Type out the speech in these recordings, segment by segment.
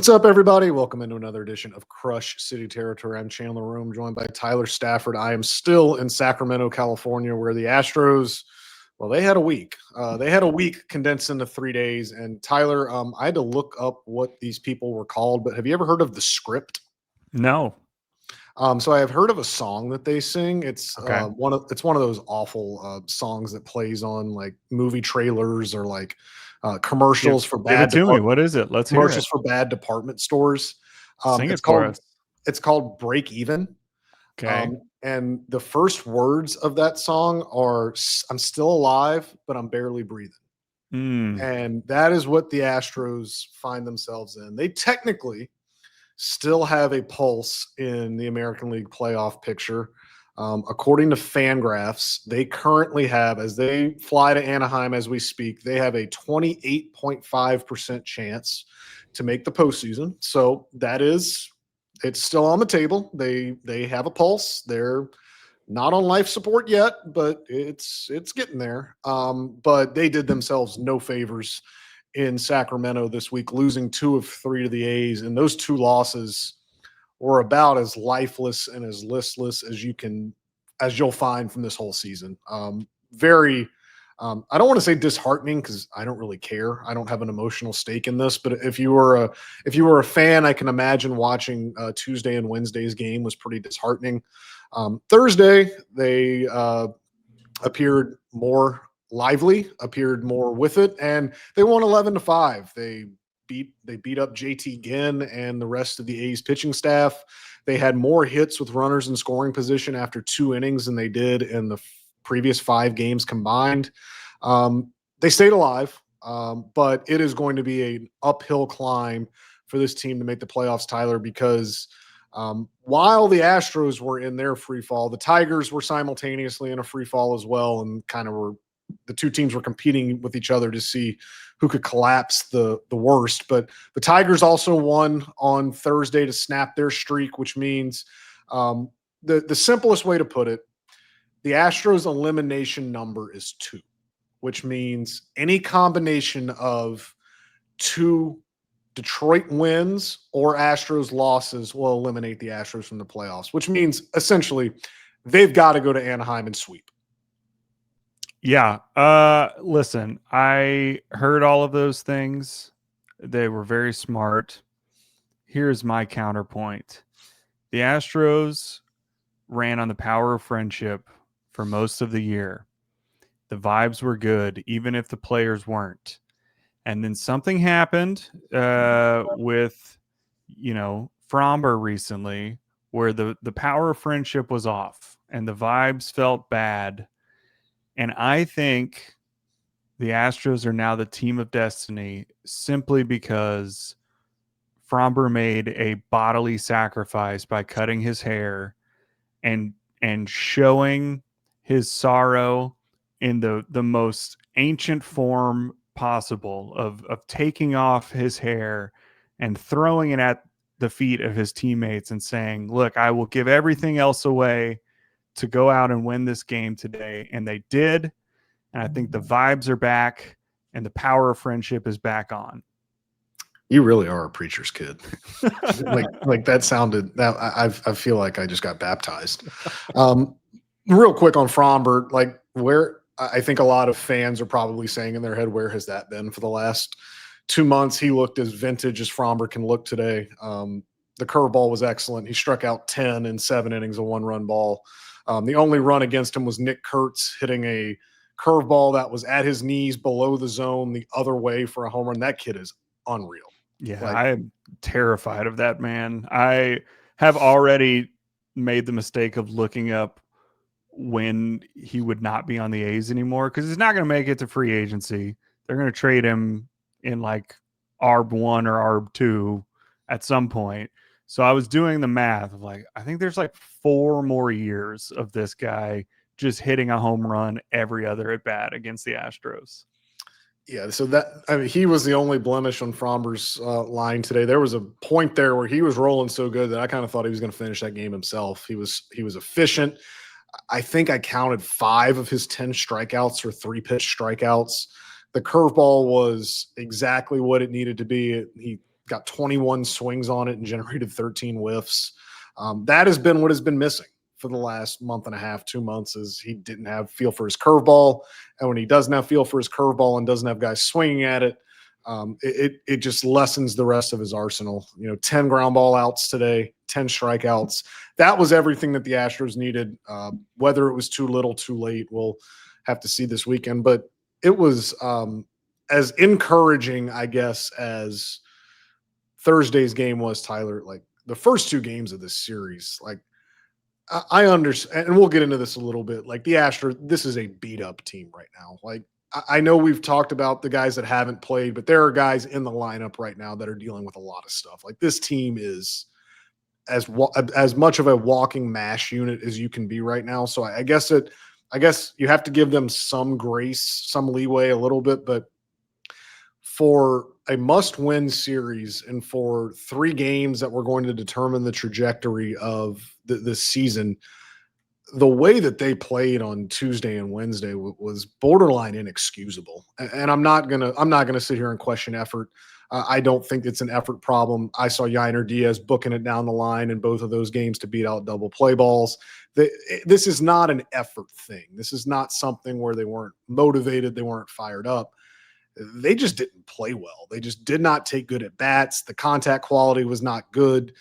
What's up, everybody? Welcome into another edition of Crush City Territory. I'm Chandler Room, joined by Tyler Stafford. I am still in Sacramento, California, where the Astros, well, they had a week. They had a week condensed into 3 days. And Tyler, I had to look up what these people were called, but have you ever heard of The Script? No. So I have heard of a song that they sing. It's Okay. one of those awful songs that plays on like movie trailers or like commercials for Give bad it to me. What is it? Let's hear commercials it. for bad department stores. Sing It's it for us. called Break Even. Okay. And the first words of that song are "I'm still alive, but I'm barely breathing." And that is what the Astros find themselves in. They technically still have a pulse in the American League playoff picture. According to Fangraphs, they currently have, as they fly to Anaheim as we speak, they have a 28.5% chance to make the postseason. So it's still on the table. They have a pulse. They're not on life support yet, but it's getting there. But they did themselves no favors in Sacramento this week, losing 2 of 3 to the A's, and those 2 losses were about as lifeless and as listless as you'll find from this whole season. Very I don't want to say disheartening because I don't really care. I don't have an emotional stake in this. But if you were a fan, I can imagine watching Tuesday and Wednesday's game was pretty disheartening. Thursday they appeared more lively, appeared more with it, and they won 11-5. They beat up JT Ginn and the rest of the A's pitching staff. They had more hits with runners in scoring position after 2 innings than they did in the previous 5 games combined. They stayed alive, but it is going to be an uphill climb for this team to make the playoffs, Tyler, because while the Astros were in their free fall, the Tigers were simultaneously in a free fall as well, and the 2 teams were competing with each other to see who could collapse the worst. But the Tigers also won on Thursday to snap their streak, which means the simplest way to put it, the Astros elimination number is 2, which means any combination of 2 Detroit wins or Astros losses will eliminate the Astros from the playoffs, which means essentially they've got to go to Anaheim and sweep. Yeah. Listen, I heard all of those things. They were very smart. Here's my counterpoint. The Astros ran on the power of friendship for most of the year. The vibes were good, even if the players weren't. And then something happened with, Framber recently, where the power of friendship was off and the vibes felt bad. And I think the Astros are now the team of destiny simply because Framber made a bodily sacrifice by cutting his hair and showing his sorrow in the most ancient form possible of taking off his hair and throwing it at the feet of his teammates and saying, look, I will give everything else away to go out and win this game today. And they did. And I think the vibes are back and the power of friendship is back on. You really are a preacher's kid. like that sounded that I feel like I just got baptized. Real quick on Framber, like where I think a lot of fans are probably saying in their head, where has that been for the last 2 months? He looked as vintage as Framber can look today. The curveball was excellent. He struck out 10 in 7 innings, a 1-run ball. The only run against him was Nick Kurtz hitting a curveball that was at his knees below the zone the other way for a home run. That kid is unreal. Yeah, I am terrified of that man. I have already made the mistake of looking up when he would not be on the A's anymore because he's not going to make it to free agency. They're going to trade him in like ARB1 or ARB2 at some point. So I was doing the math of like, I think there's like 4 more years of this guy just hitting a home run every other at bat against the Astros. Yeah, so he was the only blemish on Framber's line today. There was a point there where he was rolling so good that I kind of thought he was going to finish that game himself. He was efficient. I think I counted 5 of his 10 strikeouts or 3-pitch strikeouts. The curveball was exactly what it needed to be. He got 21 swings on it and generated 13 whiffs. That has been what has been missing for the last month and a half, 2 months, is he didn't have feel for his curveball. And when he doesn't have feel for his curveball and doesn't have guys swinging at it, it just lessens the rest of his arsenal. 10 ground ball outs today, 10 strikeouts. That was everything that the Astros needed. Whether it was too little, too late, we'll have to see this weekend. But it was as encouraging, I guess, as Thursday's game was, Tyler. Like the first 2 games of this series, like I understand, and we'll get into this a little bit. Like the Astros, this is a beat up team right now. Like I know we've talked about the guys that haven't played, but there are guys in the lineup right now that are dealing with a lot of stuff. Like this team is as much of a walking mash unit as you can be right now. So I guess you have to give them some grace, some leeway, a little bit, but for a must-win series and for 3 games that were going to determine the trajectory of this season, the way that they played on Tuesday and Wednesday was borderline inexcusable. And I'm not gonna sit here and question effort. I don't think it's an effort problem. I saw Yainer Diaz booking it down the line in both of those games to beat out double play balls. This is not an effort thing. This is not something where they weren't motivated, they weren't fired up. They just didn't play well. They just did not take good at bats. The contact quality was not good.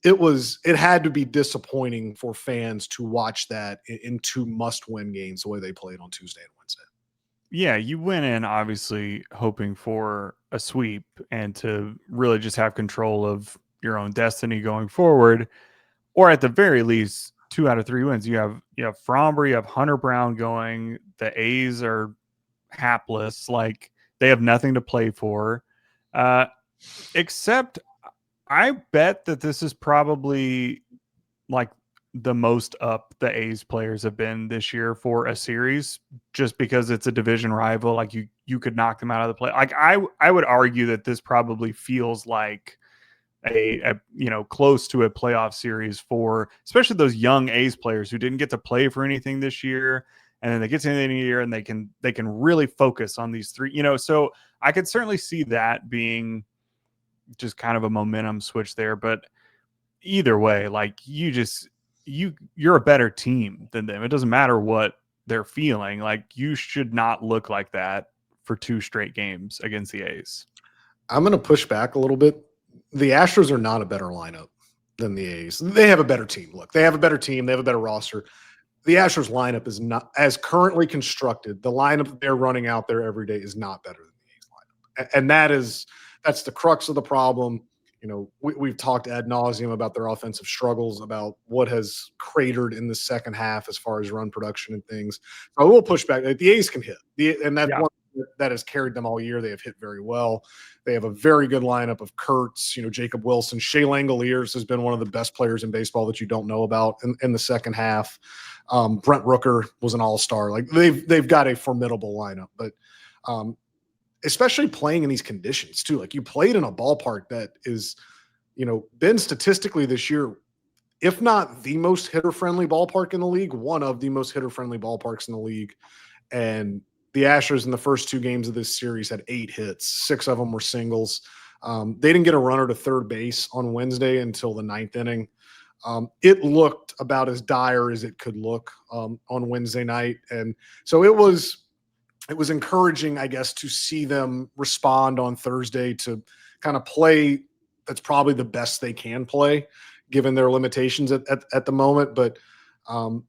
It had to be disappointing for fans to watch that in 2 must-win games the way they played on Tuesday and Wednesday. Yeah, you went in obviously hoping for a sweep and to really just have control of your own destiny going forward, or at the very least 2 out of 3 wins. You have Framber, you have Hunter Brown going. The A's are hapless, like they have nothing to play for, except I bet that this is probably like the most up the A's players have been this year for a series, just because it's a division rival. Like you could knock them out of the play. Like I would argue that this probably feels like a close to a playoff series for especially those young A's players who didn't get to play for anything this year, and then they get to the end of the year and they can really focus on these 3. So I could certainly see that being just kind of a momentum switch there. But either way, like you're a better team than them. It doesn't matter what they're feeling. Like you should not look like that for 2 straight games against the A's. I'm going to push back a little bit. The Astros are not a better lineup than the A's. They have a better team. Look, they have a better team. They have a better roster. The Astros lineup is not, as currently constructed, the lineup they're running out there every day is not better than the A's lineup. And that's the crux of the problem. We've talked ad nauseum about their offensive struggles, about what has cratered in the second half as far as run production and things. So I will push back. The A's can hit, and that's one that has carried them all year. They have hit very well. They have a very good lineup of Kurtz, Jacob Wilson. Shea Langoliers has been one of the best players in baseball that you don't know about in the second half. Brent Rooker was an all-star. Like they've got a formidable lineup, but especially playing in these conditions too. Like you played in a ballpark that is, been statistically this year, if not the most hitter-friendly ballpark in the league, one of the most hitter-friendly ballparks in the league. And the Astros in the first 2 games of this series had 8 hits. 6 of them were singles. They didn't get a runner to third base on Wednesday until the 9th inning. It looked about as dire as it could look on Wednesday night. And so it was encouraging, I guess, to see them respond on Thursday to kind of play. That's probably the best they can play given their limitations at the moment. But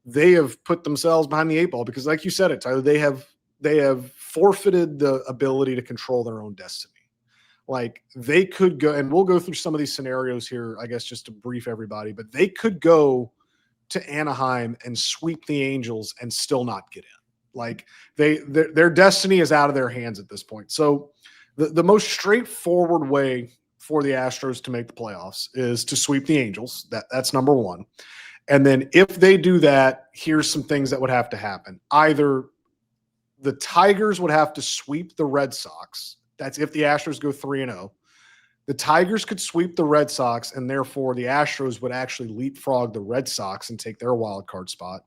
they have put themselves behind the 8 ball because, like you said it, Tyler, they have forfeited the ability to control their own destiny. Like they could go, and we'll go through some of these scenarios here, I guess, just to brief everybody, but they could go to Anaheim and sweep the Angels and still not get in. Like their destiny is out of their hands at this point. So the most straightforward way for the Astros to make the playoffs is to sweep the Angels. That's number 1. And then if they do that, here's some things that would have to happen. Either the Tigers would have to sweep the Red Sox. That's if the Astros go 3-0. The Tigers could sweep the Red Sox, and therefore the Astros would actually leapfrog the Red Sox and take their wild card spot.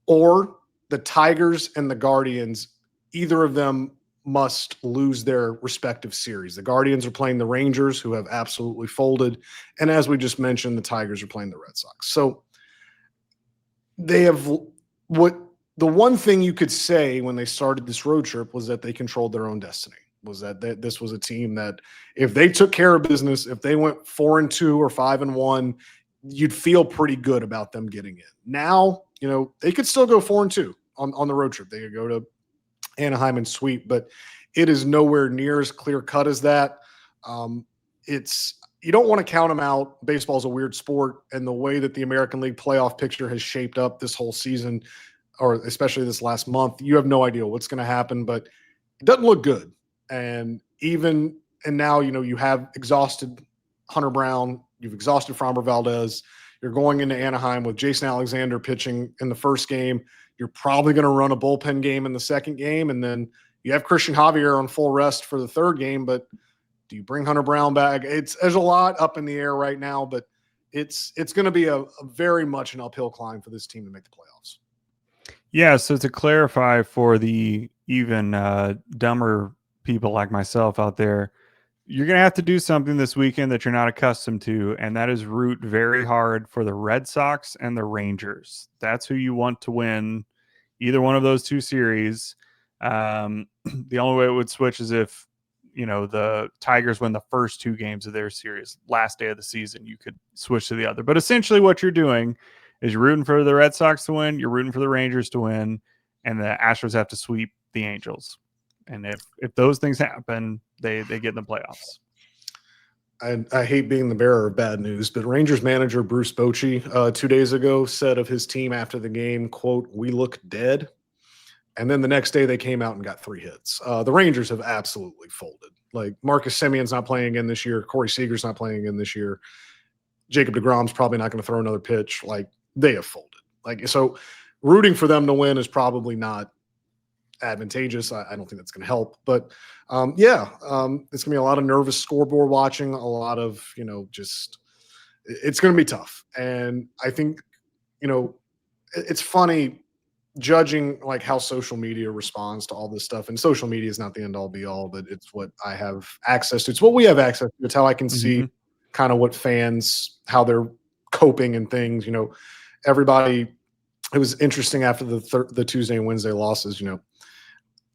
Or the Tigers and the Guardians, either of them must lose their respective series. The Guardians are playing the Rangers, who have absolutely folded. And as we just mentioned, the Tigers are playing the Red Sox. So they have what the one thing you could say when they started this road trip was that they controlled their own destiny. Was that this was a team that if they took care of business, if they went 4-2 or 5-1, you'd feel pretty good about them getting in. Now, they could still go 4-2 on the road trip. They could go to Anaheim and sweep, but it is nowhere near as clear cut as that. You don't want to count them out. Baseball is a weird sport, and the way that the American League playoff picture has shaped up this whole season, or especially this last month, you have no idea what's going to happen, but it doesn't look good. And now, you have exhausted Hunter Brown, you've exhausted Framber Valdez. You're going into Anaheim with Jason Alexander pitching in the first game. You're probably going to run a bullpen game in the second game, and then you have Christian Javier on full rest for the third game. But do you bring Hunter Brown back? There's a lot up in the air right now, but it's going to be a very much an uphill climb for this team to make the playoffs. Yeah. So to clarify for the even dumber people like myself out there, you're going to have to do something this weekend that you're not accustomed to, and that is root very hard for the Red Sox and the Rangers. That's who you want to win either one of those two series. The only way it would switch is if, the Tigers win the first two games of their series, last day of the season, you could switch to the other. But essentially what you're doing is you're rooting for the Red Sox to win, you're rooting for the Rangers to win, and the Astros have to sweep the Angels. And if those things happen, they get in the playoffs. I hate being the bearer of bad news, but Rangers manager Bruce Bochy 2 days ago said of his team after the game, quote, "We look dead." And then the next day they came out and got 3 hits. The Rangers have absolutely folded. Like Marcus Semion's not playing again this year. Corey Seager's not playing again this year. Jacob deGrom's probably not going to throw another pitch. Like they have folded. So rooting for them to win is probably not advantageous. I don't think that's going to help, but it's going to be a lot of nervous scoreboard watching, a lot of, it's going to be tough. And I think, it's funny judging like how social media responds to all this stuff. And social media is not the end all be all, but it's what I have access to. It's what we have access to. It's how I can see kind of what fans, how they're coping and things, everybody. It was interesting after the Tuesday and Wednesday losses,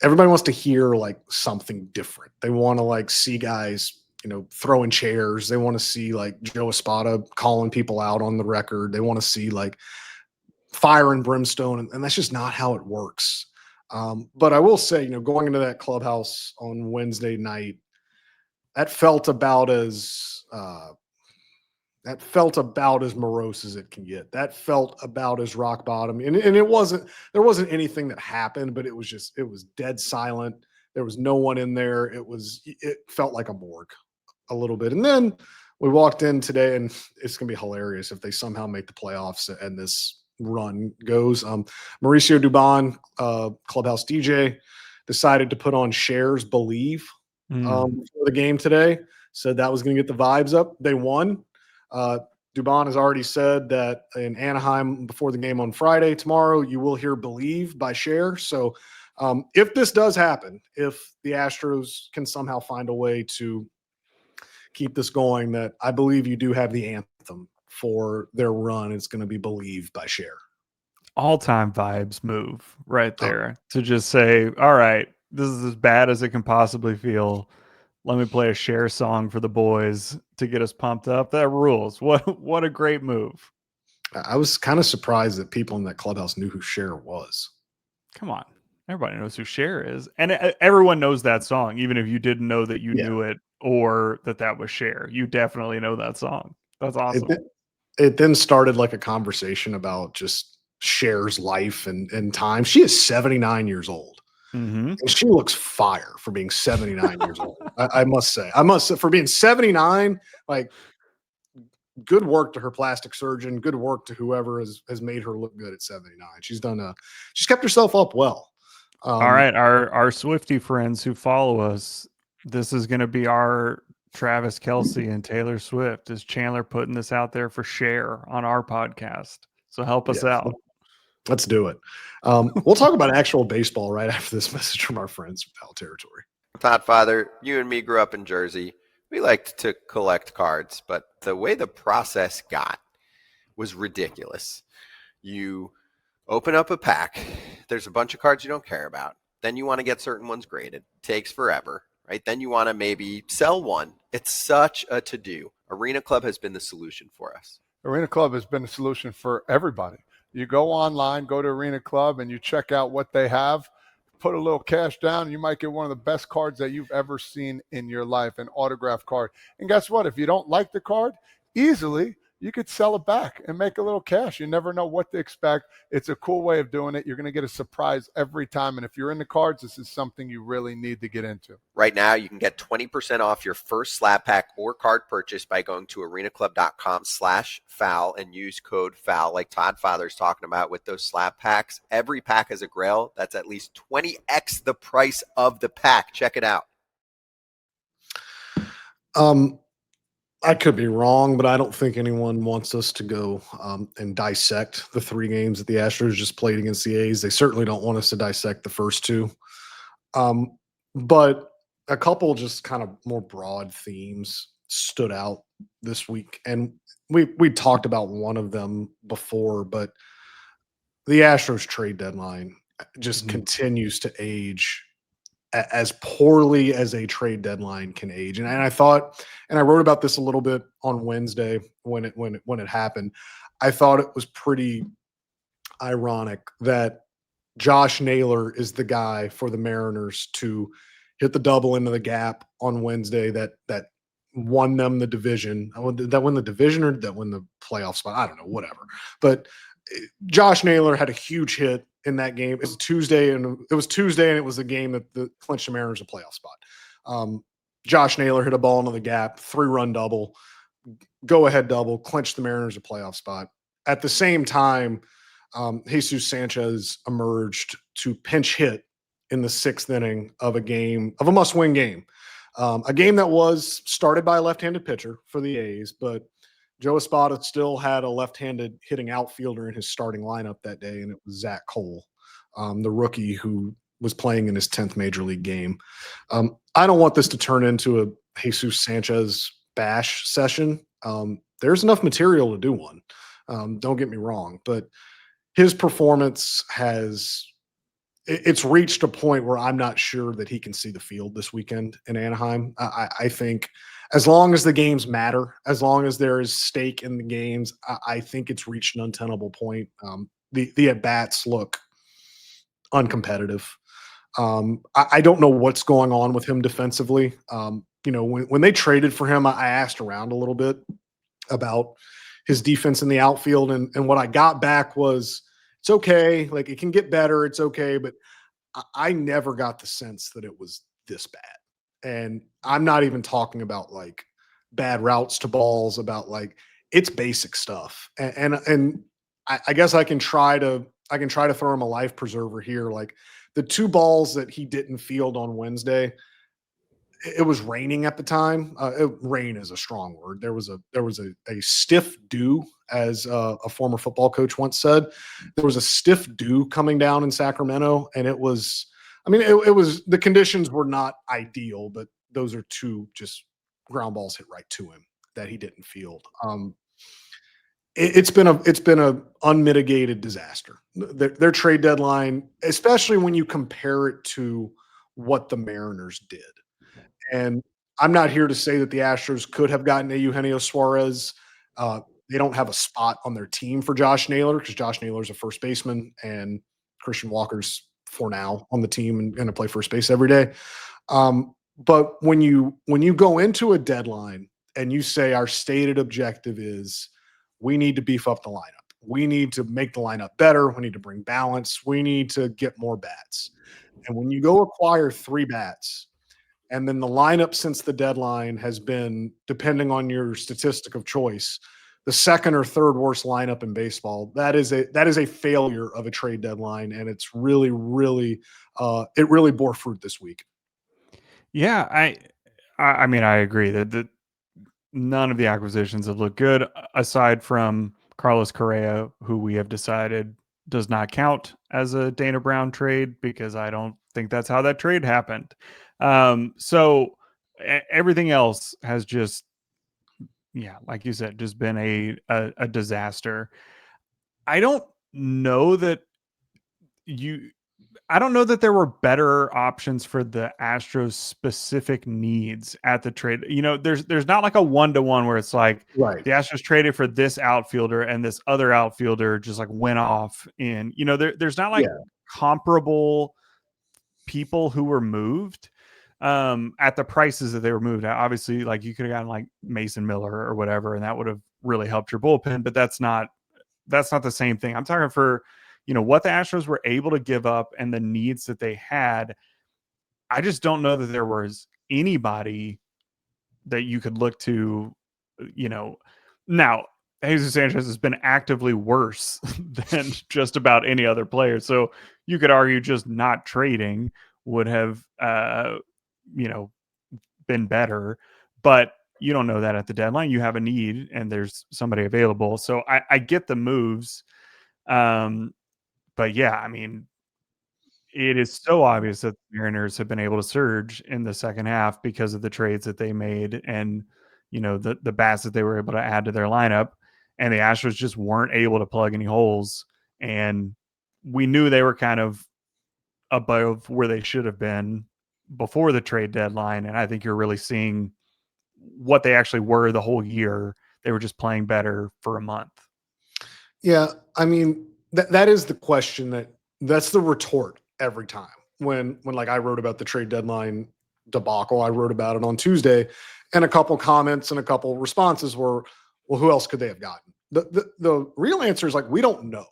everybody wants to hear like something different. They want to like see guys, throwing chairs. They want to see like Joe Espada calling people out on the record. They want to see like fire and brimstone, and that's just not how it works. But I will say, going into that clubhouse on Wednesday night, that felt about as morose as it can get. That felt about as rock bottom. And there wasn't anything that happened, but it was dead silent. There was no one in there. It felt like a morgue a little bit. And then we walked in today, and it's going to be hilarious if they somehow make the playoffs and this run goes. Mauricio Dubon, Clubhouse DJ, decided to put on Cher's Believe for the game today. Said that was going to get the vibes up. They won. Dubon has already said that in Anaheim before the game on Friday, tomorrow, you will hear Believe by Cher. So if this does happen, if the Astros can somehow find a way to keep this going, that I believe you do have the anthem for their run. It's going to be Believe by Cher. All-time vibes move right there to just say, all right, this is as bad as it can possibly feel. Let me play a Cher song for the boys to get us pumped up. That rules. What a great move. I was kind of surprised that people in that clubhouse knew who Cher was. Come on. Everybody knows who Cher is. And everyone knows that song, even if you didn't know that you knew it or that was Cher. You definitely know that song. That's awesome. It then started like a conversation about just Cher's life and time. She is 79 years old. And she looks fire for being 79 years old. I must say, for being 79, like, good work to her plastic surgeon. Good work to whoever has made her look good at 79. She's kept herself up well. All right. Our Swiftie friends who follow us, this is going to be our Travis Kelce and Taylor Swift. Is Chandler putting this out there for Cher on our podcast? So help us out. Let's do it. We'll talk about actual baseball right after this message from our friends from Foul Territory. Podfather, you and me grew up in Jersey. We liked to collect cards, but the way the process got was ridiculous. You open up a pack. There's a bunch of cards you don't care about. Then you want to get certain ones graded. Takes forever, right? Then you want to maybe sell one. It's such a to-do. Arena Club has been the solution for us. Arena Club has been a solution for everybody. You go online, go to Arena Club, and you check out what they have. Put a little cash down, and you might get one of the best cards that you've ever seen in your life, an autographed card. And guess what? If you don't like the card, easily you could sell it back and make a little cash. You never know what to expect. It's a cool way of doing it. You're going to get a surprise every time. And if you're into cards, this is something you really need to get into. Right now, you can get 20% off your first slab pack or card purchase by going to arenaclub.com/foul and use code FOUL like Todd Father's talking about with those slab packs. Every pack has a grail that's at least 20x the price of the pack. Check it out. I could be wrong, but I don't think anyone wants us to go and dissect the 3 games that the Astros just played against the A's. They certainly don't want us to dissect the first 2. But a couple just kind of more broad themes stood out this week. And we talked about one of them before, but the Astros trade deadline just continues to age as poorly as a trade deadline can age. And I thought, and I wrote about this a little bit on Wednesday when it happened. I thought it was pretty ironic that Josh Naylor is the guy for the Mariners to hit the double into the gap on Wednesday that won them the division. Did that win the division or did that win the playoff spot? I don't know, whatever. But Josh Naylor had a huge hit in that game. It was Tuesday, and it was a game that clinched the Mariners a playoff spot. Josh Naylor hit a ball into the gap, 3-run double, go-ahead double, clinched the Mariners a playoff spot. At the same time, Jesus Sanchez emerged to pinch hit in the 6th inning of a must-win game. A game that was started by a left-handed pitcher for the A's, but Joe Espada still had a left-handed hitting outfielder in his starting lineup that day, and it was Zach Cole, the rookie who was playing in his 10th major league game. I don't want this to turn into a Jesus Sanchez bash session. There's enough material to do one. Don't get me wrong, but his performance it's reached a point where I'm not sure that he can see the field this weekend in Anaheim. I think as long as the games matter, as long as there is stake in the games, I think it's reached an untenable point. The at-bats look uncompetitive. I don't know what's going on with him defensively. When they traded for him, I asked around a little bit about his defense in the outfield, and what I got back was, it's okay. Like, it can get better. It's okay. But I never got the sense that it was this bad. And I'm not even talking about like bad routes to balls, about like, it's basic stuff. And I guess I can try to throw him a life preserver here. Like, the 2 balls that he didn't field on Wednesday, it was raining at the time. Rain is a strong word. There was a stiff dew, as a former football coach once said. There was a stiff dew coming down in Sacramento, and it was the conditions were not ideal, but those are 2 just ground balls hit right to him that he didn't field. It's been a unmitigated disaster. Their trade deadline, especially when you compare it to what the Mariners did. And I'm not here to say that the Astros could have gotten a Eugenio Suarez. They don't have a spot on their team for Josh Naylor, because Josh Naylor's a first baseman and Christian Walker's for now on the team and going to play first base every day. But when you go into a deadline and you say our stated objective is we need to beef up the lineup, we need to make the lineup better, we need to bring balance, we need to get more bats. And when you go acquire 3 bats, and then the lineup since the deadline has been, depending on your statistic of choice, the 2nd or 3rd worst lineup in baseball, that is a failure of a trade deadline, and it's really, really, it really bore fruit this week. Yeah, I mean, I agree that none of the acquisitions have looked good, aside from Carlos Correa, who we have decided does not count as a Dana Brown trade because I don't think that's how that trade happened. So everything else has just, like you said, just been a disaster. I don't know that there were better options for the Astros specific needs at the trade. There's not like a 1-to-1 where it's like Right. the Astros traded for this outfielder and this other outfielder just like went off in, there's not like comparable people who were moved at the prices that they were moved at. Obviously, like you could have gotten like Mason Miller or whatever, and that would have really helped your bullpen, but that's not the same thing. I'm talking for, what the Astros were able to give up and the needs that they had. I just don't know that there was anybody that you could look to, now Jesus Sanchez has been actively worse than just about any other player. So you could argue just not trading would have, been better, but you don't know that at the deadline. You have a need and there's somebody available. So I get the moves. But yeah, I mean, it is so obvious that the Mariners have been able to surge in the second half because of the trades that they made and, the bats that they were able to add to their lineup. And the Astros just weren't able to plug any holes. And we knew they were kind of above where they should have been before the trade deadline. And I think you're really seeing what they actually were the whole year. They were just playing better for a month. Yeah. I mean, that is the question that's the retort every time when like I wrote about the trade deadline debacle. I wrote about it on Tuesday, and a couple comments and a couple responses were, well, who else could they have gotten? The real answer is like, we don't know.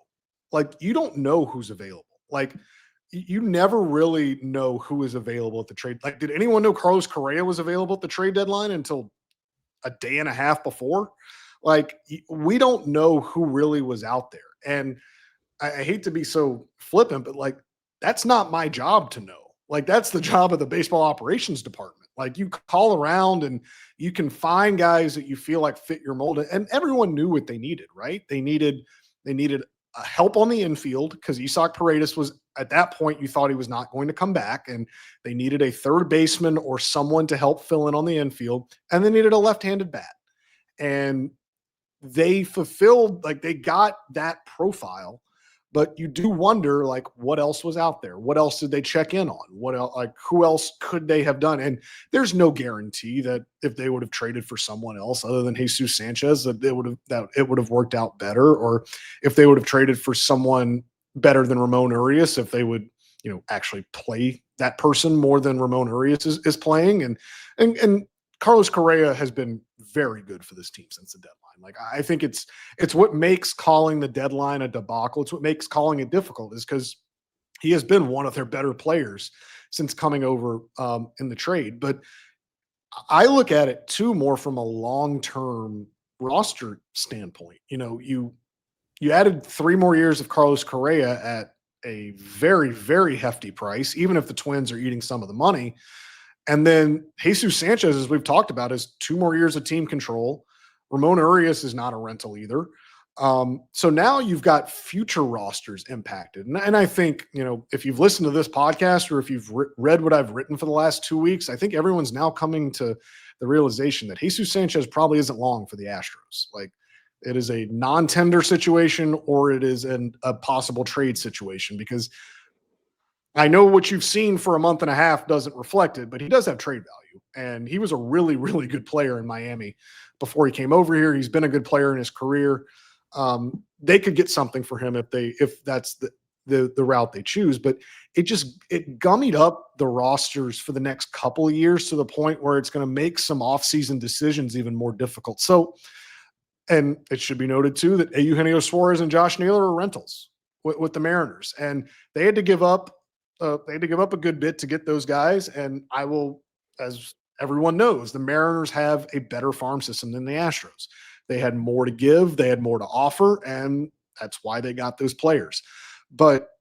Like, you don't know who's available. Like, you never really know who is available at the trade. Like, did anyone know Carlos Correa was available at the trade deadline until a day and a half before? Like, we don't know who really was out there. And I hate to be so flippant, but like, that's not my job to know. Like, that's the job of the baseball operations department. Like, you call around and you can find guys that you feel like fit your mold. And everyone knew what they needed, right? They needed help on the infield because Isaac Paredes was, at that point, you thought he was not going to come back. And they needed a third baseman or someone to help fill in on the infield. And they needed a left-handed bat. And they fulfilled, like, they got that profile. But you do wonder, like, what else was out there? What else did they check in on? What else, like, who else could they have done? And there's no guarantee that if they would have traded for someone else other than Jesus Sanchez, that it would have worked out better, or if they would have traded for someone better than Ramon Urias, if they would, actually play that person more than Ramon Urias is playing. And Carlos Correa has been very good for this team since the deadline. Like, I think it's what makes calling the deadline a debacle. It's what makes calling it difficult, is because he has been one of their better players since coming over in the trade. But I look at it too more from a long-term roster standpoint. You added 3 more years of Carlos Correa at a very, very hefty price, even if the Twins are eating some of the money. And then Jesus Sanchez, as we've talked about, is 2 more years of team control. Ramon Urias is not a rental either. So now you've got future rosters impacted. And I think, if you've listened to this podcast or if you've read what I've written for the last 2 weeks, I think everyone's now coming to the realization that Jesus Sanchez probably isn't long for the Astros. Like, it is a non-tender situation, or it is a possible trade situation, because I know what you've seen for a month and a half doesn't reflect it, but he does have trade value. And he was a really, really good player in Miami before he came over here. He's been a good player in his career. They could get something for him if that's the route they choose. But it gummied up the rosters for the next couple of years to the point where it's going to make some offseason decisions even more difficult. So, and it should be noted too that Eugenio Suarez and Josh Naylor are rentals with the Mariners, and they had to give up. They had to give up a good bit to get those guys. And I will, as everyone knows, the Mariners have a better farm system than the Astros. They had more to give, they had more to offer, and that's why they got those players. But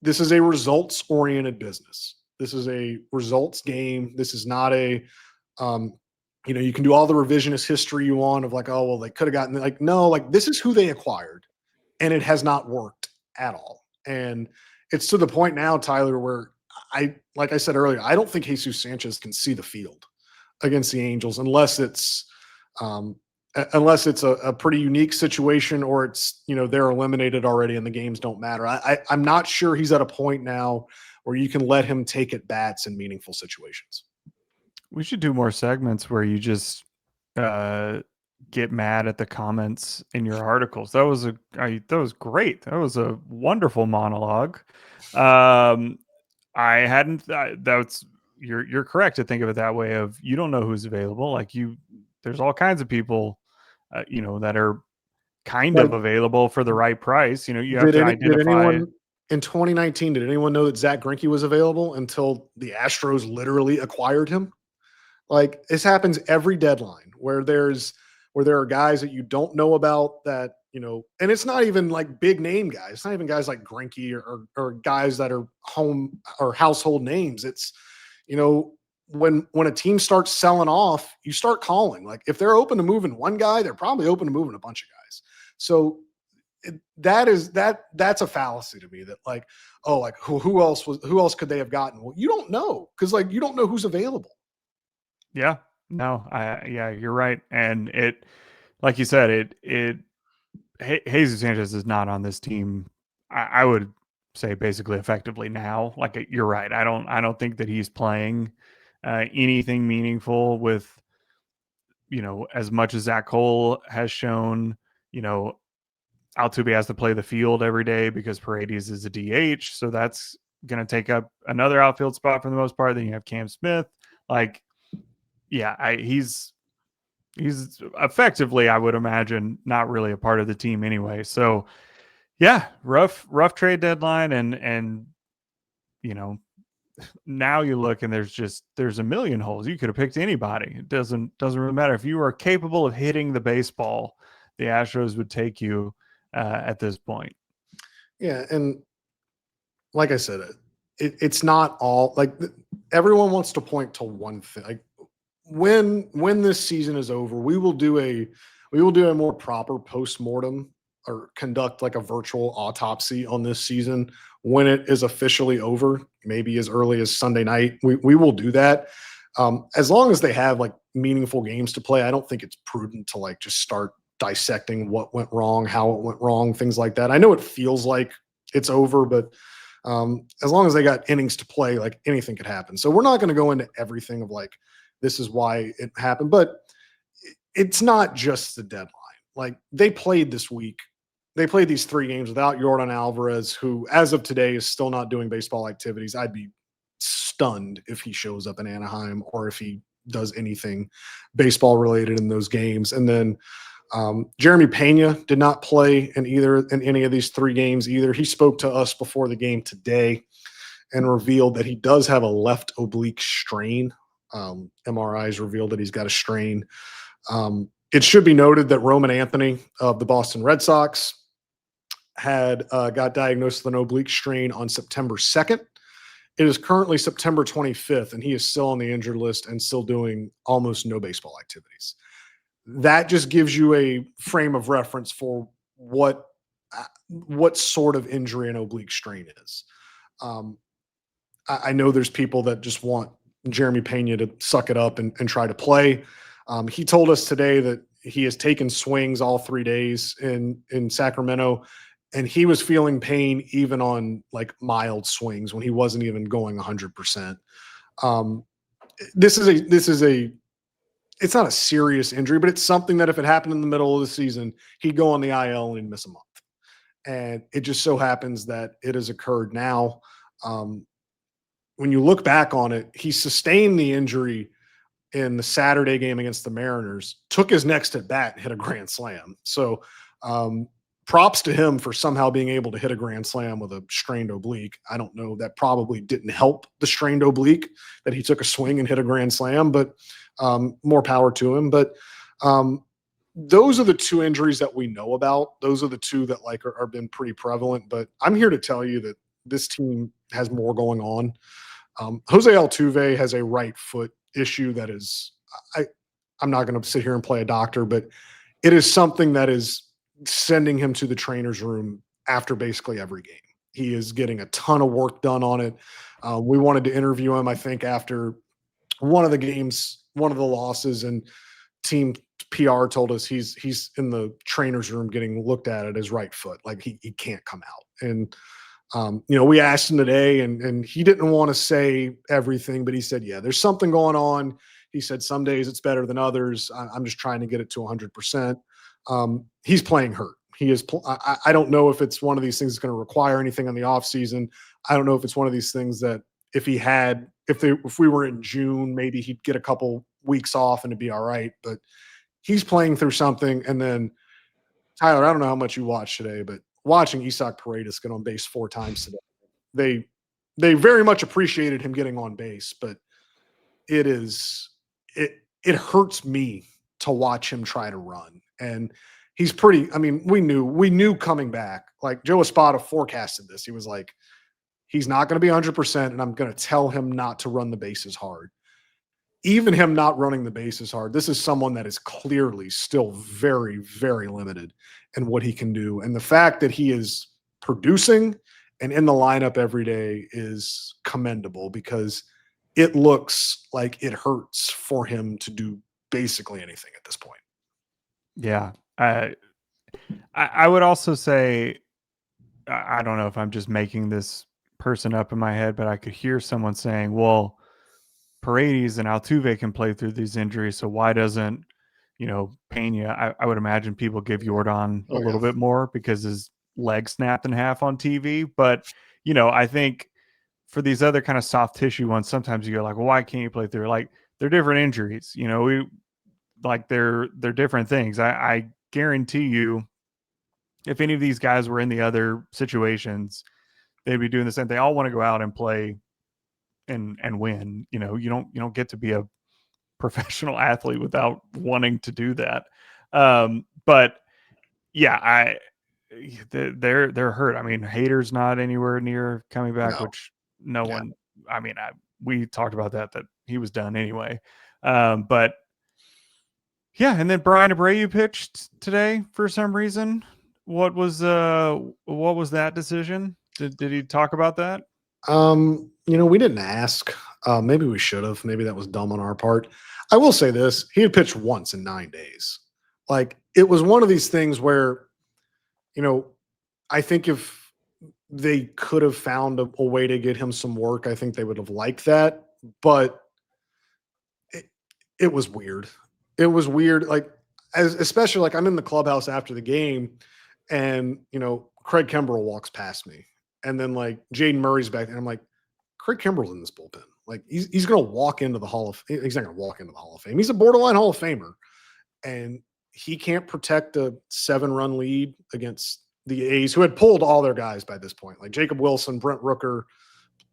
this is a results-oriented business. This is a results game. This is not a, you can do all the revisionist history you want of like, oh, well, they could have gotten, like, no, like, this is who they acquired, and it has not worked at all. And it's to the point now, Tyler, where like I said earlier, I don't think Jesus Sanchez can see the field against the Angels unless it's a pretty unique situation, or it's, they're eliminated already and the games don't matter. I'm not sure he's at a point now where you can let him take at bats in meaningful situations. We should do more segments where you just get mad at the comments in your articles. That was great. That was a wonderful monologue. I hadn't. You're correct to think of it that way. Of you don't know who's available. There's all kinds of people, that are kind of available for the right price. You have to identify. Did anyone in 2019? Did anyone know that Zach Greinke was available until the Astros literally acquired him? Like, this happens every deadline where there are guys that you don't know about that, and it's not even like big name guys. It's not even guys like Greinke or guys that are home or household names. It's, when a team starts selling off, you start calling. Like, if they're open to moving one guy, they're probably open to moving a bunch of guys. So that's a fallacy to me, that like, oh, like who else could they have gotten? Well, you don't know, because like, you don't know who's available. Yeah, no, you're right. And it, like you said, Jesus Sanchez is not on this team. I would say basically effectively now. Like, you're right. I don't think that he's playing anything meaningful with, as much as Zach Cole has shown. Altuve has to play the field every day because Paredes is a DH, so that's going to take up another outfield spot for the most part. Then you have Cam Smith. Like, yeah, he's effectively, I would imagine, not really a part of the team anyway. So yeah, rough trade deadline. And now you look and there's a million holes. You could have picked anybody. It doesn't really matter. If you are capable of hitting the baseball, the Astros would take you at this point. Yeah. And like I said, it's not all like everyone wants to point to one thing. Like, when this season is over, we will do a more proper postmortem, or conduct like a virtual autopsy on this season when it is officially over, maybe as early as Sunday night. We will do that. As long as they have like meaningful games to play, I don't think it's prudent to like just start dissecting what went wrong, how it went wrong, things like that. I know it feels like it's over, but as long as they got innings to play, like, anything could happen. So we're not going to go into everything of like, this is why it happened, but it's not just the deadline. Like, they played this week. They played these 3 games without Yordan Alvarez, who as of today is still not doing baseball activities. I'd be stunned if he shows up in Anaheim or if he does anything baseball related in those games. And then Jeremy Pena did not play in any of these 3 games either. He spoke to us before the game today and revealed that he does have a left oblique strain. MRIs revealed that he's got a strain. It should be noted that Roman Anthony of the Boston Red Sox got diagnosed with an oblique strain on September 2nd. It is currently September 25th, and he is still on the injured list and still doing almost no baseball activities. That just gives you a frame of reference for what sort of injury an oblique strain is. I know there's people that just want Jeremy Pena to suck it up and try to play. He told us today that he has taken swings all 3 days in Sacramento, and he was feeling pain even on like mild swings when he wasn't even going 100%. It's not a serious injury, but it's something that if it happened in the middle of the season, he'd go on the IL and he'd miss a month. And it just so happens that it has occurred now. When you look back on it, he sustained the injury in the Saturday game against the Mariners, took his next at bat, hit a grand slam. So props to him for somehow being able to hit a grand slam with a strained oblique. I don't know, that probably didn't help the strained oblique that he took a swing and hit a grand slam, but more power to him. But those are the 2 injuries that we know about. Those are the 2 that like are been pretty prevalent, but I'm here to tell you that this team has more going on. Jose Altuve has a right foot issue that is, I'm not going to sit here and play a doctor, but it is something that is sending him to the trainer's room after basically every game. He is getting a ton of work done on it. We wanted to interview him, I think, after one of the games, one of the losses, and team PR told us he's in the trainer's room getting looked at his right foot. Like he can't come out. And, we asked him today and he didn't want to say everything, but he said, yeah, there's something going on. He said, some days it's better than others. I'm just trying to get it to 100%. He's playing hurt. He is. I don't know if it's one of these things that's going to require anything in the off season. I don't know if it's one of these things that if we were in June, maybe he'd get a couple weeks off and it'd be all right. But he's playing through something. And then Tyler, I don't know how much you watched today, but watching Isaac Paredes get on base 4 times today, they very much appreciated him getting on base, but it hurts me to watch him try to run. And he's pretty, I mean, we knew coming back, like Joe Espada forecasted this. He was like, he's not going to be 100%, and I'm going to tell him not to run the bases hard. Even him not running the bases hard, this is someone that is clearly still very, very limited in what he can do. And the fact that he is producing and in the lineup every day is commendable, because it looks like it hurts for him to do basically anything at this point. Yeah. I would also say, I don't know if I'm just making this person up in my head, but I could hear someone saying, well, Paredes and Altuve can play through these injuries, so why doesn't, Pena? I would imagine people give Yordan a little bit more because his leg snapped in half on TV. But, I think for these other kind of soft tissue ones, sometimes you're like, well, why can't you play through? Like, they're different injuries. They're different things. I guarantee you, if any of these guys were in the other situations, they'd be doing the same thing. They all want to go out and play and win. You don't get to be a professional athlete without wanting to do that. But yeah, they're hurt. I mean, Hader's not anywhere near coming back, which no one. I mean, we talked about that he was done anyway. But yeah, and then Brian Abreu pitched today for some reason. What was that decision? Did he talk about that? We didn't ask. Maybe we should have. Maybe that was dumb on our part. I will say this: he had pitched once in 9 days. Like, it was one of these things where, I think if they could have found a way to get him some work, I think they would have liked that. But it was weird. It was weird. Like, especially like I'm in the clubhouse after the game, and Craig Kimbrell walks past me, and then like Jaden Murray's back there. I'm like, Craig Kimbrell's in this bullpen. Like, he's going to walk into the he's not going to walk into the Hall of Fame. He's a borderline Hall of Famer, and he can't protect a 7-run lead against the A's, who had pulled all their guys by this point. Like Jacob Wilson, Brent Rooker,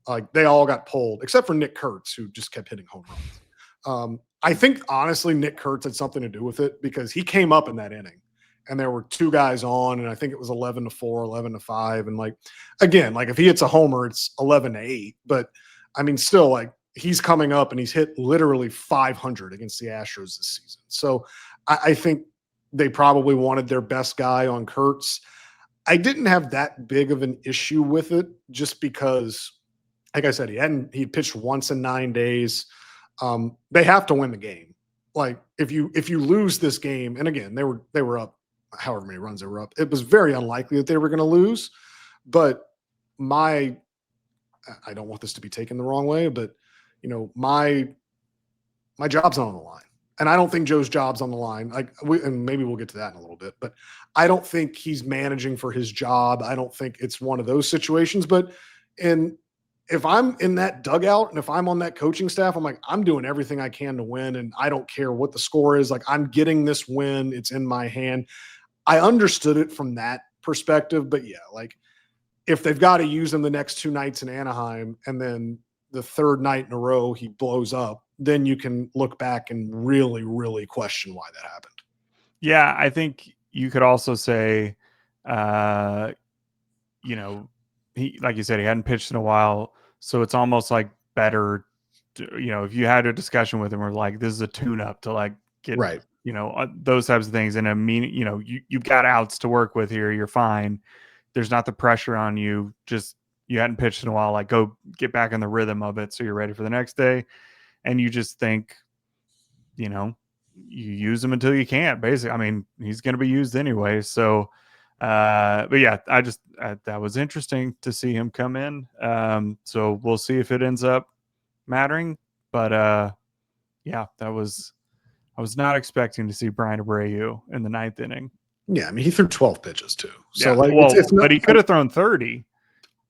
like they all got pulled except for Nick Kurtz, who just kept hitting home runs. I think honestly, Nick Kurtz had something to do with it, because he came up in that inning and there were 2 guys on, and I think it was 11-4, 11-5. And like, again, like if he hits a homer, it's 11-8, but I mean, still, like, he's coming up and he's hit literally 500 against the Astros this season. So I think they probably wanted their best guy on Kurtz. I didn't have that big of an issue with it, just because, like I said, he pitched once in 9 days. They have to win the game. Like, if you lose this game, and again, they were up however many runs they were up, it was very unlikely that they were going to lose. But I don't want this to be taken the wrong way, but my job's not on the line. And I don't think Joe's job's on the line. And maybe we'll get to that in a little bit, but I don't think he's managing for his job. I don't think it's one of those situations. But if I'm in that dugout and if I'm on that coaching staff, I'm like, I'm doing everything I can to win, and I don't care what the score is. Like, I'm getting this win. It's in my hand. I understood it from that perspective. But yeah, like, if they've got to use him the next 2 nights in Anaheim, and then the 3rd night in a row he blows up, then you can look back and really, really question why that happened. Yeah, I think you could also say, he, like you said, he hadn't pitched in a while, so it's almost like better to, if you had a discussion with him, or like, this is a tune-up to like get right, those types of things. And I mean, you've got outs to work with here. You're fine. there's not the pressure on you. Just you hadn't pitched in a while, like go get back in the rhythm of it so you're ready for the next day. And you just think, you know, you use him until you can't, basically. I mean, he's going to be used anyway. So, but yeah, that was interesting to see him come in. So we'll see if it ends up mattering. But yeah, I was not expecting to see Brian Abreu in the 9th inning. Yeah, I mean, he threw 12 pitches too. So yeah, like, well, it's not, but he could have thrown 30.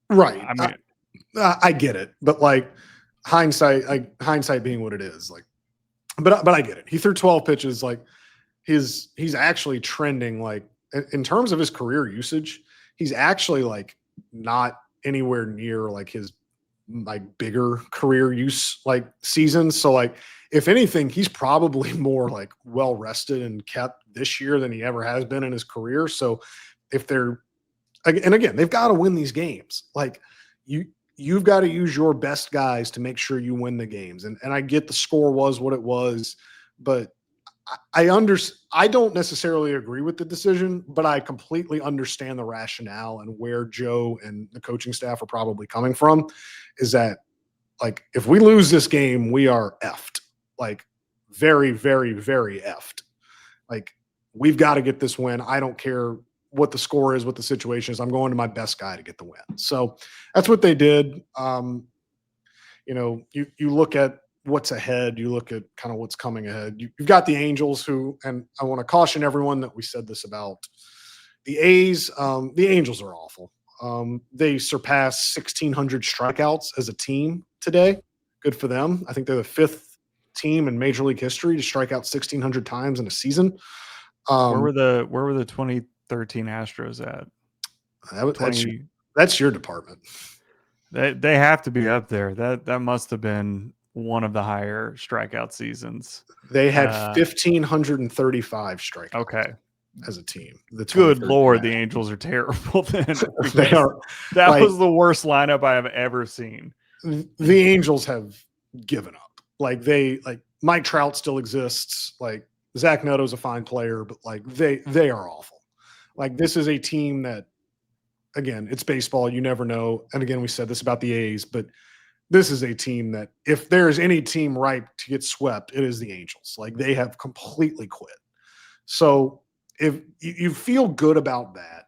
Right. I mean, I get it, but like hindsight being what it is, like, but I get it. He threw 12 pitches. Like he's actually trending, like in terms of his career usage, he's actually like not anywhere near like his like bigger career use like seasons. So like if anything, he's probably more like well rested and kept this year than he ever has been in his career. So if they're, and again, they've got to win these games. Like you've got to use your best guys to make sure you win the games. And I get the score was what it was, but I don't necessarily agree with the decision, but I completely understand the rationale and where Joe and the coaching staff are probably coming from. Is that like if we lose this game, we are effed. Like very, very, very effed. Like we've got to get this win. I don't care what the score is, what the situation is. I'm going to my best guy to get the win. So that's what they did. You know, you look at what's ahead, you look at kind of what's coming ahead. You've got the Angels who, and I want to caution everyone that we said this about the A's. The Angels are awful. They surpassed 1,600 strikeouts as a team today. Good for them. I think they're the 5th team in Major League history to strike out 1,600 times in a season. Where were the 2013 Astros at? That's your department. They have to be up there. That must have been one of the higher strikeout seasons. They had 1,535 strikeouts. Okay. As a team. Good Lord, the Angels are terrible then. They are. That like, was the worst lineup I have ever seen. The Angels have given up. Like Mike Trout still exists. Like Zach Netto's a fine player, but like they are awful. Like this is a team that, again, it's baseball. You never know. And again, we said this about the A's, but this is a team that if there's any team ripe to get swept, it is the Angels. Like they have completely quit. So if you feel good about that,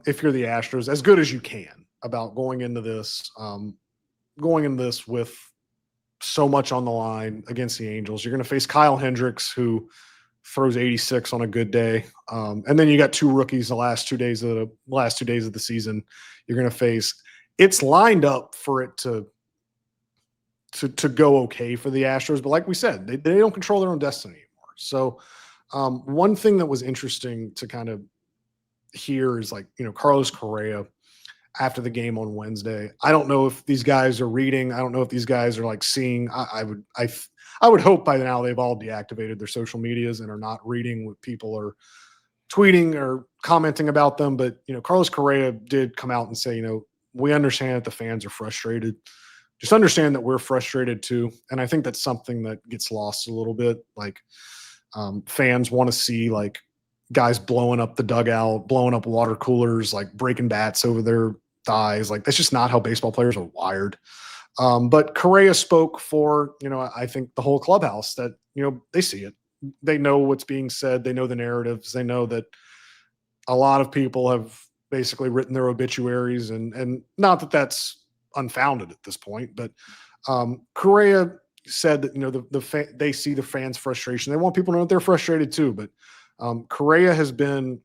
if you're the Astros, as good as you can about going into this with so much on the line against the Angels, you're going to face Kyle Hendricks, who throws 86 on a good day, and then you got 2 rookies the last 2 days of the season. You're going to face. It's lined up for it to go okay for the Astros, but like we said, they don't control their own destiny anymore. So. One thing that was interesting to kind of hear is like, you know, Carlos Correa after the game on Wednesday. I don't know if these guys are reading. I don't know if these guys are like seeing. I would hope by now they've all deactivated their social medias and are not reading what people are tweeting or commenting about them. But, you know, Carlos Correa did come out and say, you know, we understand that the fans are frustrated. Just understand that we're frustrated too. And I think that's something that gets lost a little bit. Like, fans want to see like guys blowing up the dugout, blowing up water coolers, like breaking bats over their thighs. Like that's just not how baseball players are wired. But Correa spoke for, you know, I think the whole clubhouse that, you know, they see it. They know what's being said. They know the narratives. They know that a lot of people have basically written their obituaries and not that that's unfounded at this point, but Correa said that, you know, they see the fans' frustration. They want people to know that they're frustrated too. But Correa has been,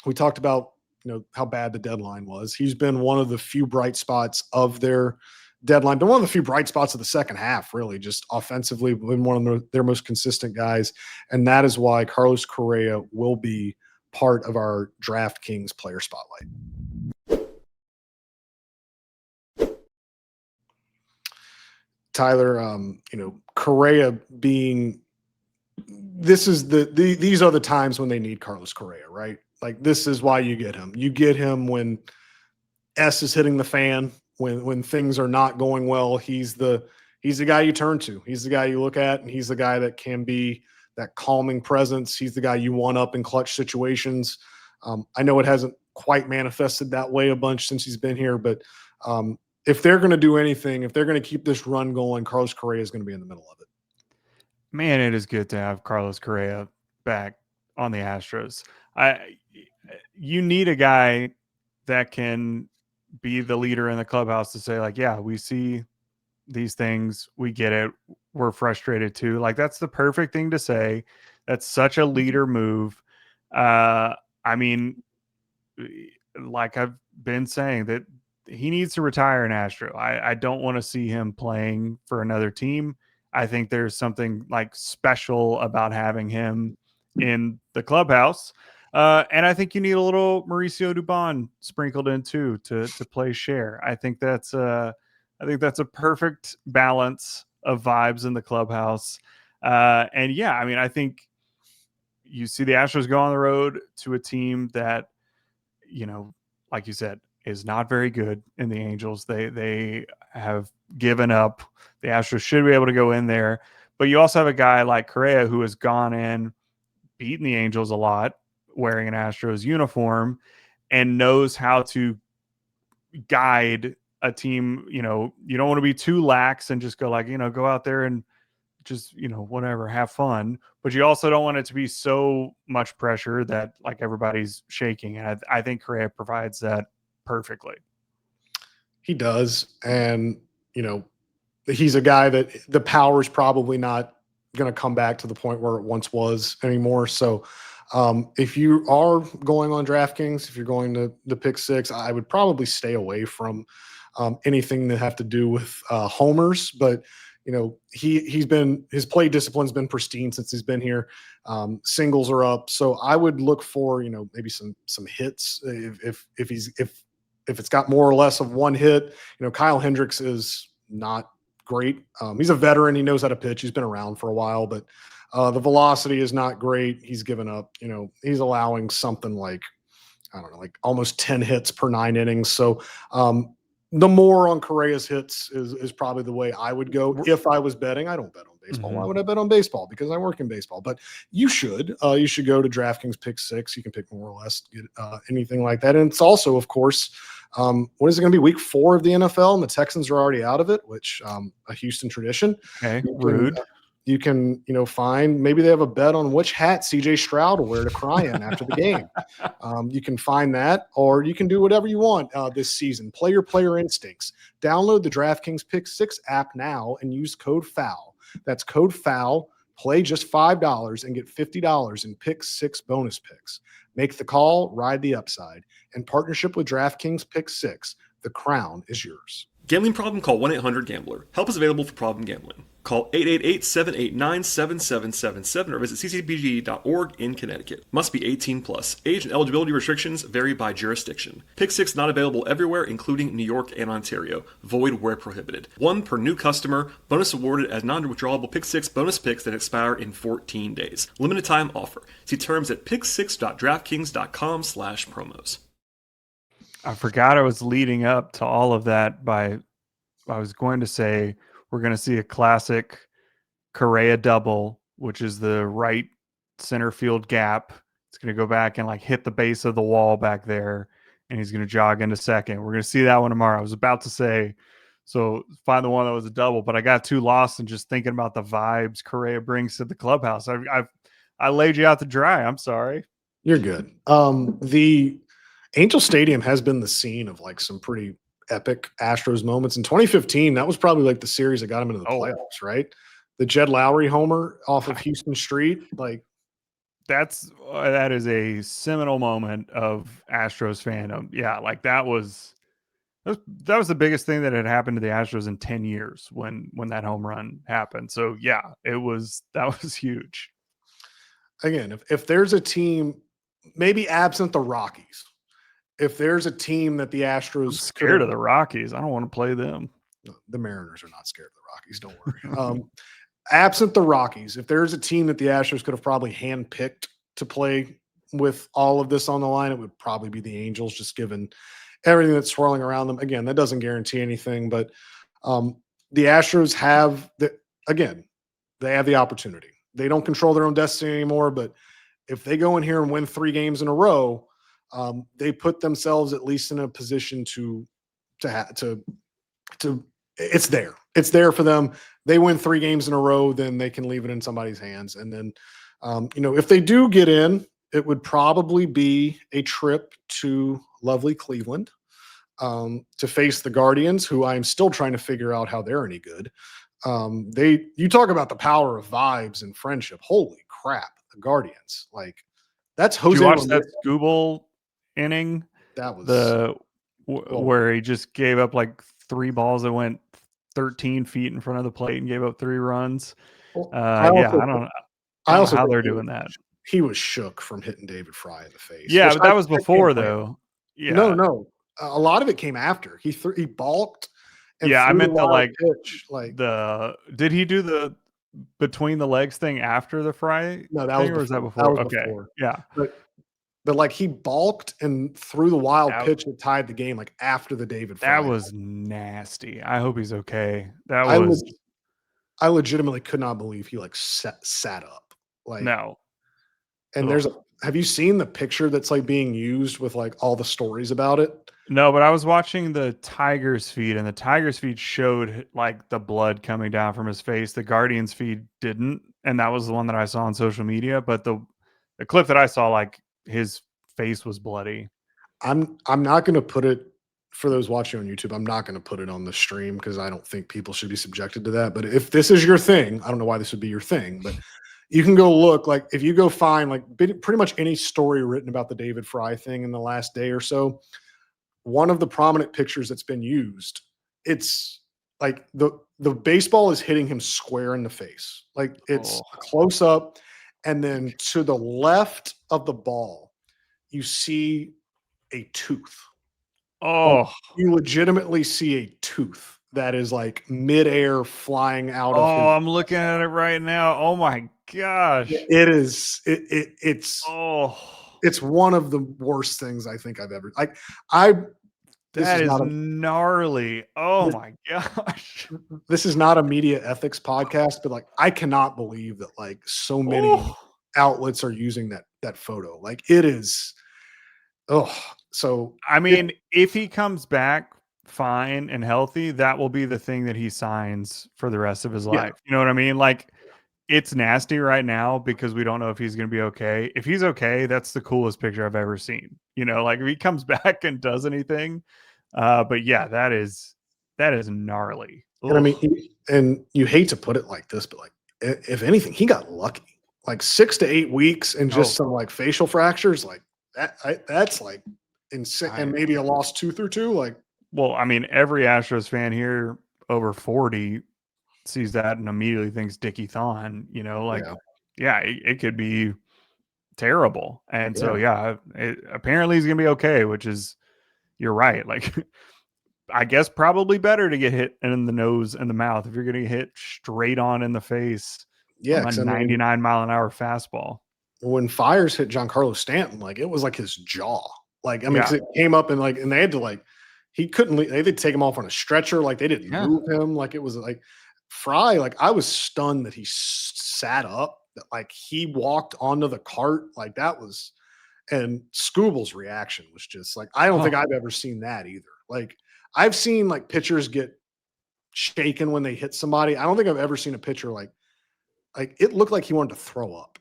we talked about, you know, how bad the deadline was. He's been one of the few bright spots of their deadline, but one of the few bright spots of the second half, really, just offensively, been one of their most consistent guys. And that is why Carlos Correa will be part of our DraftKings player spotlight. Tyler, you know, Correa being, these are the times when they need Carlos Correa, right? Like this is why you get him. You get him when S is hitting the fan, when things are not going well. He's the guy you turn to. He's the guy you look at, and he's the guy that can be that calming presence. He's the guy you want up in clutch situations. I know it hasn't quite manifested that way a bunch since he's been here. But if they're going to do anything, if they're going to keep this run going, Carlos Correa is going to be in the middle of it. Man, it is good to have Carlos Correa back on the Astros. You need a guy that can be the leader in the clubhouse to say, like, yeah, we see these things, we get it, we're frustrated too. Like, that's the perfect thing to say. That's such a leader move. I mean, like I've been saying, that he needs to retire an Astro. I don't want to see him playing for another team. I think there's something like special about having him in the clubhouse. And I think you need a little Mauricio Dubon sprinkled in too to play share. I think that's a perfect balance of vibes in the clubhouse. And yeah, I mean, I think you see the Astros go on the road to a team that, you know, like you said, is not very good in the Angels. They have given up. The Astros should be able to go in there. But you also have a guy like Correa who has gone in, beaten the Angels a lot, wearing an Astros uniform, and knows how to guide a team. You know, you don't want to be too lax and just go like, you know, go out there and just, you know, whatever, have fun. But you also don't want it to be so much pressure that like everybody's shaking. And I think Correa provides that perfectly. He does. And, you know, he's a guy that the power is probably not going to come back to the point where it once was anymore. So if you are going on DraftKings, if you're going to the pick six, I would probably stay away from anything that have to do with homers. But, you know, his play discipline's been pristine since he's been here. Singles are up. So I would look for, you know, maybe some hits if it's got more or less of one hit. You know, Kyle Hendricks is not great. He's a veteran. He knows how to pitch. He's been around for a while, but the velocity is not great. He's given up, you know, he's allowing something like, I don't know, like almost 10 hits per 9 innings. So the more on Correa's hits is probably the way I would go. If I was betting, I don't bet on baseball. Why would I bet on baseball? Because I work in baseball. But you should go to DraftKings pick six. You can pick more or less, get anything like that. And it's also, of course, what is it going to be, week 4 of the NFL, and the Texans are already out of it, which a Houston tradition. Okay, rude. You can, you know, find, maybe they have a bet on which hat CJ Stroud will wear to cry in after the game. You can find that, or you can do whatever you want this season. Play your player instincts. Download the DraftKings Pick 6 app now and use code FOUL. That's code FOUL. Play just $5 and get $50 in Pick 6 bonus picks. Make the call, ride the upside. In partnership with DraftKings Pick 6, the crown is yours. Gambling problem? Call 1-800-GAMBLER. Help is available for problem gambling. Call 888-789-7777 or visit ccpg.org in Connecticut. Must be 18 plus. Age and eligibility restrictions vary by jurisdiction. Pick 6 not available everywhere, including New York and Ontario. Void where prohibited. 1 per new customer. Bonus awarded as non-withdrawable Pick 6 bonus picks that expire in 14 days. Limited time offer. See terms at pick6.draftkings.com/promos. I forgot I was leading up to all of that I was going to say we're going to see a classic Correa double, which is the right center field gap. It's going to go back and like hit the base of the wall back there, and he's going to jog into second. We're going to see that one tomorrow. I was about to say, so find the one that was a double, but I got too lost in just thinking about the vibes Correa brings to the clubhouse. I laid you out to dry. I'm sorry. You're good. The Angel Stadium has been the scene of like some pretty epic Astros moments. In 2015, that was probably like the series that got him into the playoffs, right? The Jed Lowry homer off of Houston Street. Like that is a seminal moment of Astros fandom. Yeah. Like that was the biggest thing that had happened to the Astros in 10 years when that home run happened. So yeah, that was huge. Again, if there's a team, maybe absent the Rockies, if there's a team that the Astros I'm scared of the Rockies, I don't want to play them. The Mariners are not scared of the Rockies. Don't worry. Absent the Rockies, if there's a team that the Astros could have probably handpicked to play with all of this on the line, it would probably be the Angels, just given everything that's swirling around them. Again, that doesn't guarantee anything, but the Astros have they have the opportunity. They don't control their own destiny anymore, but if they go in here and win 3 games in a row, they put themselves at least in a position to it's there. It's there for them. They win 3 games in a row, then they can leave it in somebody's hands. And then, if they do get in, it would probably be a trip to lovely Cleveland to face the Guardians, who I'm still trying to figure out how they're any good. You talk about the power of vibes and friendship. Holy crap, the Guardians! Like that's Jose. Did you watch that Scooble inning? That was where he just gave up like 3 balls that went 13 feet in front of the plate and gave up 3 runs. I don't know how they're doing that. He was shook from hitting David Fry in the face. Yeah, but that was before though. Yeah. No. A lot of it came after. He balked. And I meant the pitch. Did he do the between the legs thing after the Fry? No, that was before. Was that before? That was okay. Before. Yeah. But he balked and threw the wild pitch that tied the game after the David Fry. That was nasty. I hope he's okay. I legitimately could not believe he sat up. No. And have you seen the picture that's being used with all the stories about it? No, but I was watching the Tigers feed, and the Tigers feed showed the blood coming down from his face. The Guardians feed didn't, and that was the one that I saw on social media. But the clip that I saw, his face was bloody. I'm not going to put it for those watching on YouTube. I'm not going to put it on the stream because I don't think people should be subjected to that. But if this is your thing, I don't know why this would be your thing, but you can go look. If you go find pretty much any story written about the David Fry thing in the last day or so, one of the prominent pictures that's been used, it's the baseball is hitting him square in the face. It's close up. And then to the left of the ball, you see a tooth. Oh, you legitimately see a tooth that is midair flying out of his. I'm looking at it right now. Oh my gosh. It is. It's one of the worst things I think I've ever That is gnarly. Oh my gosh. This is not a media ethics podcast, but I cannot believe that so many outlets are using that photo. It is. So I mean, if he comes back fine and healthy, that will be the thing that he signs for the rest of his life. You know what I mean? It's nasty right now because we don't know if he's going to be okay. If he's okay, that's the coolest picture I've ever seen. If he comes back and does anything. But yeah, that is gnarly. And I mean, and you hate to put it like this, but if anything, he got lucky. 6 to 8 weeks and just some facial fractures, that's insane. And maybe a lost tooth or two. Well, I mean, every Astros fan here over 40 sees that and immediately thinks Dickie Thon. It could be terrible. And so apparently he's gonna be okay, which is, you're right. I guess probably better to get hit in the nose and the mouth if you're going to hit straight on in the face. Yeah, a 99 mile an hour fastball. When Fires hit Giancarlo Stanton, it was his jaw. Cause it came up and and they had to he couldn't. They had to take him off on a stretcher. They didn't move him. It was Fry. I was stunned that he sat up. That he walked onto the cart. That was. And Scooble's reaction was just I don't think I've ever seen that either. I've seen pitchers get shaken when they hit somebody. I don't think I've ever seen a pitcher it looked like he wanted to throw up.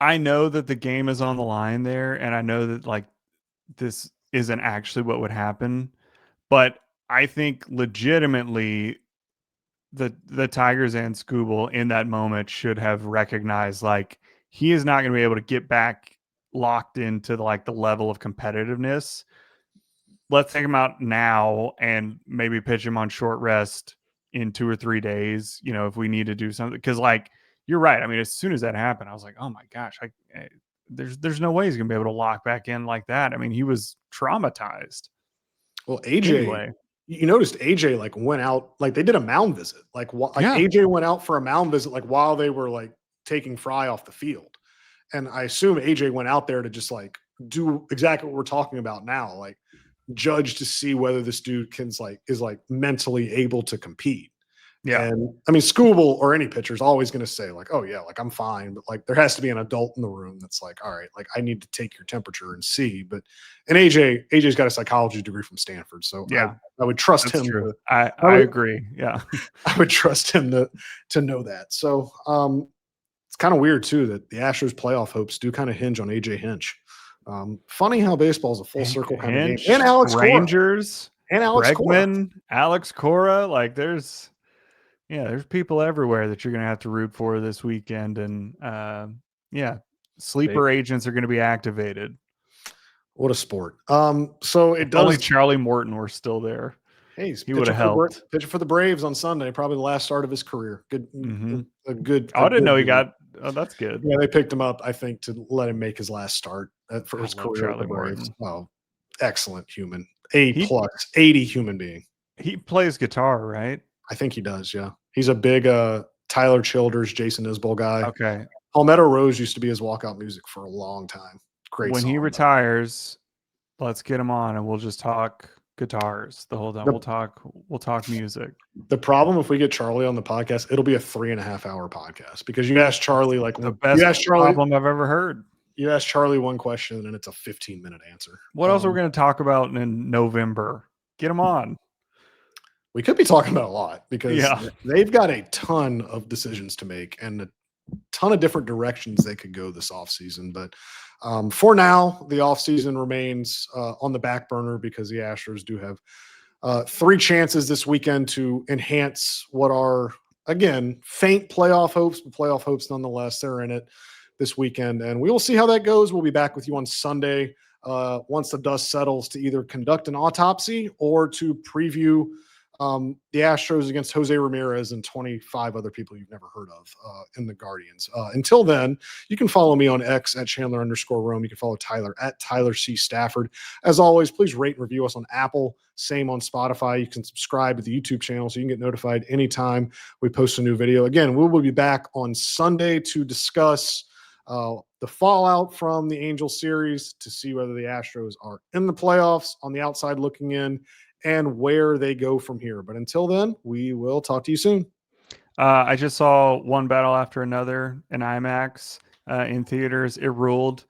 I know that the game is on the line there, and I know that this isn't actually what would happen, but I think legitimately the Tigers and Scooble in that moment should have recognized he is not going to be able to get back locked into the level of competitiveness. Let's take him out now and maybe pitch him on short rest in 2 or 3 days, if we need to do something. Because you're right. I mean, as soon as that happened, I was oh my gosh, there's no way he's going to be able to lock back in like that. I mean, he was traumatized. Well, AJ, anyway. You noticed AJ went out, they did a mound visit. AJ went out for a mound visit while they were taking Fry off the field. And I assume AJ went out there to just do exactly what we're talking about now, judge to see whether this dude is mentally able to compete. Yeah. And I mean, Scooble or any pitcher is always going to say like, oh yeah, like I'm fine. But like there has to be an adult in the room that's like, all right, like I need to take your temperature and see. But and AJ's got a psychology degree from Stanford. So Yeah. I would trust That's him. true. I agree. Yeah. I would trust him to know that. So it's kind of weird too that the Astros playoff hopes do kind of hinge on AJ Hinch. Funny how baseball is a full circle kind of game. Hinch, And Alex Cora. Rangers, And Alex Cora. Bregman, Alex Cora. Like there's people everywhere that you're going to have to root for this weekend. And sleeper agents are going to be activated. What a sport. So it does. Only Charlie Morton were still there. Hey, he would have helped. Pitching for the Braves on Sunday, probably the last start of his career. Good, a good. I didn't know he got. Oh, that's good. Yeah, they picked him up, I think, to let him make his last start for his career. Charlie Morton. Oh, excellent human, A+ 80 human being. He plays guitar, right? I think he does. Yeah, he's a big Tyler Childers, Jason Isbell guy. Okay. Palmetto Rose used to be his walkout music for a long time. Great. When he retires, let's get him on and we'll just talk guitars the whole time. We'll talk music. The problem if we get Charlie on the podcast, it'll be a 3.5 hour podcast because you ask Charlie like the best problem I've ever heard. You ask Charlie one question and it's a 15-minute answer. What else are we going to talk about in November? Get him on. We could be talking about a lot because they've got a ton of decisions to make and a ton of different directions they could go this offseason. But for now, the offseason remains on the back burner because the Astros do have 3 chances this weekend to enhance what are, again, faint playoff hopes, but playoff hopes nonetheless. They're in it this weekend, and we will see how that goes. We'll be back with you on Sunday once the dust settles to either conduct an autopsy or to preview the Astros against Jose Ramirez and 25 other people you've never heard of in the Guardians. Until then, you can follow me on X at Chandler_Rome. You can follow Tyler at Tyler C. Stafford. As always, please rate and review us on Apple. Same on Spotify. You can subscribe to the YouTube channel so you can get notified anytime we post a new video. Again, we will be back on Sunday to discuss the fallout from the Angels series to see whether the Astros are in the playoffs on the outside looking in and where they go from here. But until then, we will talk to you soon. I just saw One Battle After Another in IMAX in theaters. It ruled.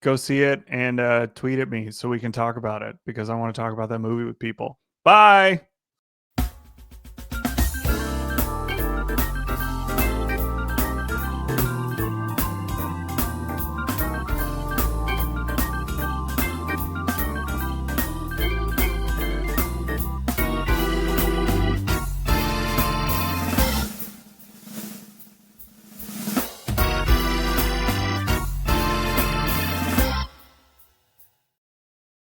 Go see it and tweet at me so we can talk about it because I want to talk about that movie with people. Bye.